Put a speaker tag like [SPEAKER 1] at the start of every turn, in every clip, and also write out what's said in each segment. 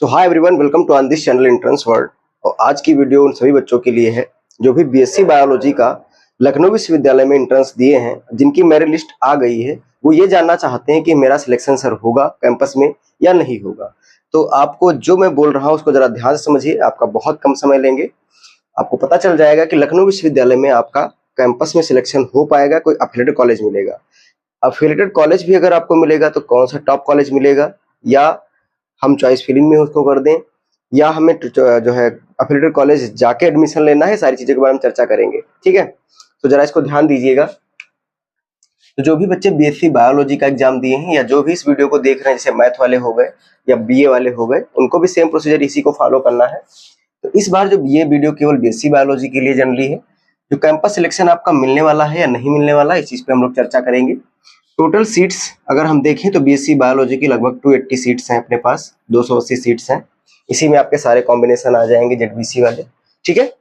[SPEAKER 1] So hi everyone, welcome to on this channel entrance world. और आज की video उन सभी बच्चों के लिए है जो भी बीएससी बायोलॉजी का लखनऊ विश्वविद्यालय में एंट्रेंस दिए हैं, जिनकी मेरिट लिस्ट आ गई है। वो ये जानना चाहते हैं कि मेरा सिलेक्शन सर होगा कैंपस में या नहीं होगा। तो आपको जो मैं बोल रहा हूँ उसको जरा ध्यान से समझिए, आपका बहुत कम समय लेंगे। आपको पता चल जाएगा कि लखनऊ विश्वविद्यालय में आपका कैंपस में सिलेक्शन हो पाएगा, कोई अफिलिएटेड कॉलेज मिलेगा। अफिलिएटेड कॉलेज भी अगर आपको मिलेगा तो कौन सा टॉप कॉलेज मिलेगा, या हम चॉइस फिलिंग में उसको कर दें, या हमें जो है अफिलिएटेड कॉलेज जाके एडमिशन लेना है। सारी चीजों के बारे में चर्चा करेंगे, ठीक है। तो जरा इसको ध्यान दीजिएगा। तो जो भी बच्चे बीएससी बायोलॉजी का एग्जाम दिए हैं या जो भी इस वीडियो को देख रहे हैं, जैसे मैथ वाले हो गए या बीए वाले हो गए, उनको भी सेम प्रोसीजर इसी को फॉलो करना है। तो इस बार जो ये वीडियो केवल बीएससी बायोलॉजी के लिए जनरली है, जो कैंपस सिलेक्शन आपका मिलने वाला है या नहीं मिलने वाला है, इस चीज पे हम लोग चर्चा करेंगे। टोटल सीट्स अगर हम देखें तो बीएससी बायोलॉजी की लगभग 280 सीट्स हैं अपने पास, 280 सीट्स हैं। इसी में आपके सारे कॉम्बिनेशन आ जाएंगे जेडबीसी वाले, ठीक है।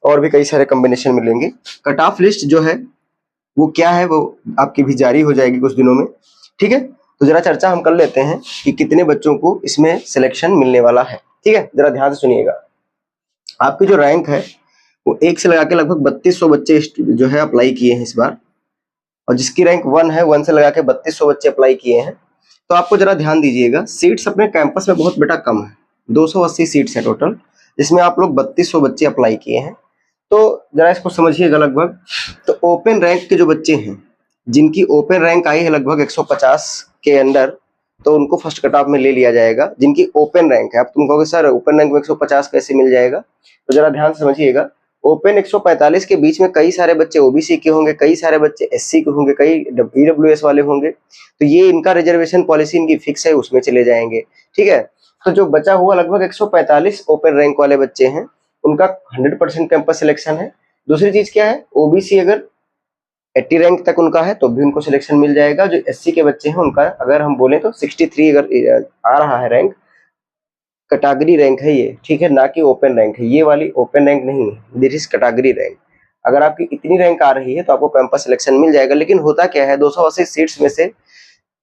[SPEAKER 1] और भी कई सारे कॉम्बिनेशन मिलेंगे। कट ऑफ लिस्ट जो है वो क्या है, वो आपकी भी जारी हो जाएगी कुछ दिनों में, ठीक है। तो जरा चर्चा हम कर लेते हैं कि कितने बच्चों को इसमें सिलेक्शन मिलने वाला है, ठीक है। जरा ध्यान से सुनिएगा। आपकी जो रैंक है वो 1 से लगा के लगभग 3200 बच्चे जो है अप्लाई किए हैं इस बार, और जिसकी रैंक 1 है, 1 से लगा के 3200 बच्चे अप्लाई किए हैं। तो आपको जरा ध्यान दीजिएगा, सीट्स अपने कैंपस में बहुत बेटा कम है, 280 सीट्स है टोटल, जिसमें आप लोग 3200 बच्चे अप्लाई किए हैं। तो जरा इसको समझिएगा। लगभग तो ओपन रैंक के जो बच्चे हैं, जिनकी ओपन रैंक आई है लगभग 150 के अंडर, तो उनको फर्स्ट कट ऑफ में ले लिया जाएगा। जिनकी ओपन रैंक है, अब तुम कहोगे सर ओपन रैंक में 150 कैसे मिल जाएगा, तो जरा ध्यान से समझिएगा। ओपन 145 के बीच में कई सारे बच्चे ओबीसी के होंगे, कई सारे बच्चे एससी के होंगे, कई ईडब्ल्यूएस वाले होंगे। तो ये इनका रिजर्वेशन पॉलिसी इनकी फिक्स है, उसमें चले जाएंगे, ठीक है। तो जो बचा हुआ लगभग 145 ओपन रैंक वाले बच्चे हैं, उनका 100% कैंपस सिलेक्शन है। दूसरी चीज क्या है, ओबीसी अगर 80 रैंक तक उनका है तो भी उनको सिलेक्शन मिल जाएगा। जो एससी के बच्चे हैं उनका अगर हम बोले तो 63 अगर आ रहा है रैंक, कैटेगरी रैंक है ये, ठीक है, ना कि ओपन रैंक है। ये वाली ओपन रैंक नहीं है, दिस इज कैटेगरी रैंक। अगर आपकी इतनी रैंक आ रही है तो आपको कैंपस सिलेक्शन मिल जाएगा। लेकिन होता क्या है, 280 सीट्स में से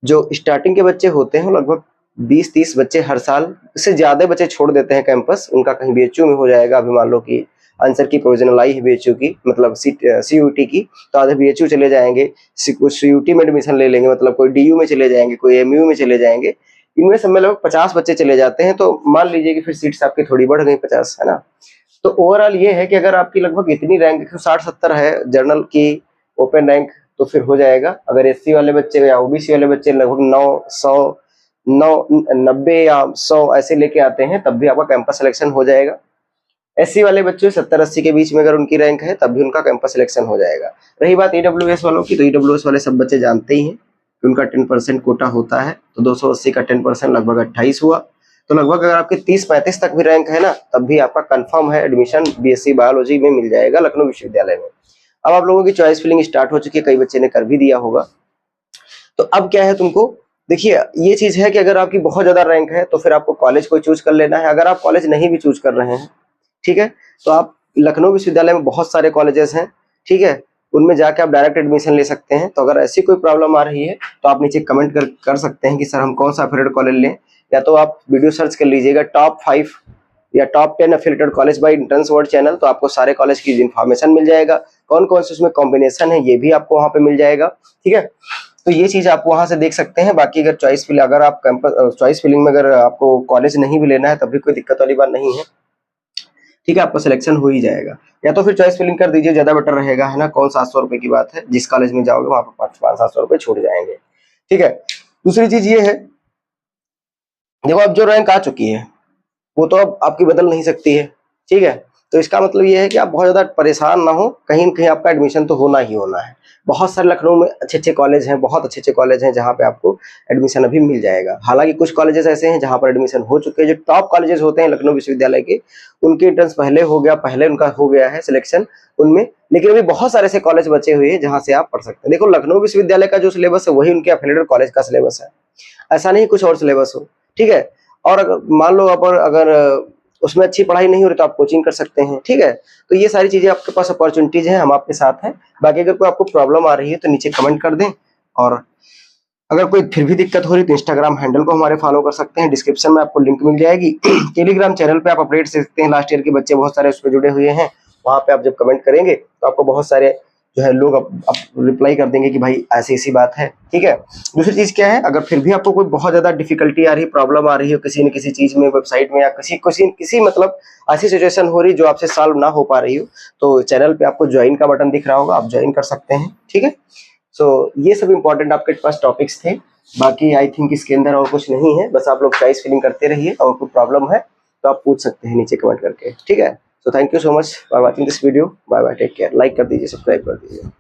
[SPEAKER 1] जो स्टार्टिंग के बच्चे होते हैं लगभग 20-30 बच्चे हर साल, इससे ज्यादा बच्चे छोड़ देते हैं कैंपस। उनका कहीं बीएचयू में हो जाएगा। अभी मान लो कि आंसर की प्रोविजनल आई है बीएचयू की, मतलब सीयूटी की, तो आधे बीएचयू चले जाएंगे, कुछ सीयूटी में एडमिशन ले लेंगे, मतलब कोई डीयू में चले जाएंगे, कोई एमयू में चले जाएंगे। इनमें सब में लगभग 50 बच्चे चले जाते हैं। तो मान लीजिए कि फिर सीट्स आपकी थोड़ी बढ़ गई, 50, है ना। तो ओवरऑल ये है कि अगर आपकी लगभग इतनी रैंक 160-70 है जनरल की ओपन रैंक, तो फिर हो जाएगा। अगर एससी वाले बच्चे या ओबीसी वाले बच्चे लगभग 90 या 100 ऐसे लेके आते हैं, तब भी आपका कैंपस सिलेक्शन हो जाएगा। एससी वाले बच्चे 70-80 के बीच में अगर उनकी रैंक है, तब भी उनका कैंपस सिलेक्शन हो जाएगा। रही बात ईडब्ल्यूएस वालों की, तो ईडब्ल्यूएस वाले सब बच्चे जानते ही हैं कि उनका 10% कोटा होता है। तो 280 का 10% लगभग 28 हुआ। तो लगभग अगर आपके 30-35 तक भी रैंक है ना, तब भी आपका कंफर्म है एडमिशन बीएससी बायोलॉजी में मिल जाएगा लखनऊ विश्वविद्यालय में। अब आप लोगों की चॉइस फिलिंग स्टार्ट हो चुकी है, कई बच्चे ने कर भी दिया होगा। तो अब क्या है, तुमको देखिए ये चीज है कि अगर आपकी बहुत ज्यादा रैंक है तो फिर आपको कॉलेज कोई चूज कर लेना है। अगर आप कॉलेज नहीं भी चूज कर रहे हैं, ठीक है, तो आप लखनऊ विश्वविद्यालय में बहुत सारे कॉलेजेस हैं, ठीक है, उनमें जाके आप डायरेक्ट एडमिशन ले सकते हैं। तो अगर ऐसी कोई प्रॉब्लम आ रही है तो आप नीचे कमेंट कर सकते हैं कि सर हम कौन सा अफिलिएटेड कॉलेज लें। या तो आप वीडियो सर्च कर लीजिएगा टॉप 5 या top 10 affiliated college by entrance world channel, तो आपको सारे कॉलेज की इन्फॉर्मेशन मिल जाएगा, कौन कौन से उसमें कॉम्बिनेशन है ये भी आपको वहां पे मिल जाएगा, ठीक है। तो ये चीज आप वहां से देख सकते हैं। बाकी अगर अगर आप कैंपस चॉइस फिलिंग में अगर आपको कॉलेज नहीं भी लेना है, तब भी कोई दिक्कत वाली बात नहीं है, ठीक है, आपका सिलेक्शन हो ही जाएगा। या तो फिर चॉइस फिलिंग कर दीजिए, ज्यादा बेटर रहेगा, है ना। कौन 700 रुपए की बात है, जिस कॉलेज में जाओगे वहां पर 500-700 रुपए छूट जाएंगे, ठीक है। दूसरी चीज ये है, देखो अब जो रैंक आ चुकी है वो तो अब आपकी बदल नहीं सकती है, ठीक है। तो इसका मतलब ये है कि आप बहुत ज्यादा परेशान ना हो, कहीं न कहीं आपका एडमिशन तो होना ही होना है। बहुत सारे लखनऊ में अच्छे-अच्छे कॉलेज हैं, बहुत अच्छे-अच्छे कॉलेज हैं जहाँ पे आपको एडमिशन अभी मिल जाएगा। हालांकि कुछ कॉलेजेस ऐसे हैं जहाँ पर एडमिशन हो चुके हैं। जो टॉप कॉलेजेस होते हैं लखनऊ विश्वविद्यालय के, उनके एंट्रेंस पहले हो गया, पहले उनका हो गया है सिलेक्शन उनमें। लेकिन अभी बहुत सारे ऐसे कॉलेज बचे हुए हैं जहाँ से आप पढ़ सकते हैं। देखो लखनऊ विश्वविद्यालय का जो सिलेबस है वही उनके एफिलिएटेड कॉलेज का सिलेबस है, ऐसा नहीं कुछ और सिलेबस हो, ठीक है। और अगर मान लो अगर उसमें अच्छी पढ़ाई नहीं हो रही तो आप कोचिंग कर सकते हैं, ठीक है। तो ये सारी चीजें आपके पास अपॉर्चुनिटीज हैं, हम आपके साथ हैं। बाकी अगर कोई आपको प्रॉब्लम आ रही है तो नीचे कमेंट कर दें, और अगर कोई फिर भी दिक्कत हो रही तो इंस्टाग्राम हैंडल को हमारे फॉलो कर सकते हैं, डिस्क्रिप्शन में आपको लिंक मिल जाएगी। टेलीग्राम चैनल पे आप अपडेट देख सकते हैं, लास्ट ईयर के बच्चे बहुत सारे उस पर जुड़े हुए हैं। वहां पे आप जब कमेंट करेंगे तो आपको बहुत सारे जो है लोग अब रिप्लाई कर देंगे कि भाई ऐसी ऐसी बात है, ठीक है। दूसरी चीज क्या है, अगर फिर भी आपको कोई बहुत ज्यादा डिफिकल्टी आ रही है, प्रॉब्लम आ रही है किसी न किसी चीज में, वेबसाइट में, या किसी किसी किसी मतलब ऐसी सिचुएशन हो रही जो आपसे सॉल्व ना हो पा रही हो, तो चैनल पे आपको ज्वाइन का बटन दिख रहा होगा, आप ज्वाइन कर सकते हैं, ठीक है। सो ये सब इंपॉर्टेंट आपके पास टॉपिक्स थे। बाकी आई थिंक इसके अंदर और कुछ नहीं है, बस आप लोग चॉइस फिलिंग करते रहिए, और कोई प्रॉब्लम है तो आप पूछ सकते हैं नीचे कमेंट करके, ठीक है। So thank you so much for watching this video, bye bye, take care, like कर दीजिए, सब्सक्राइब कर दीजिए।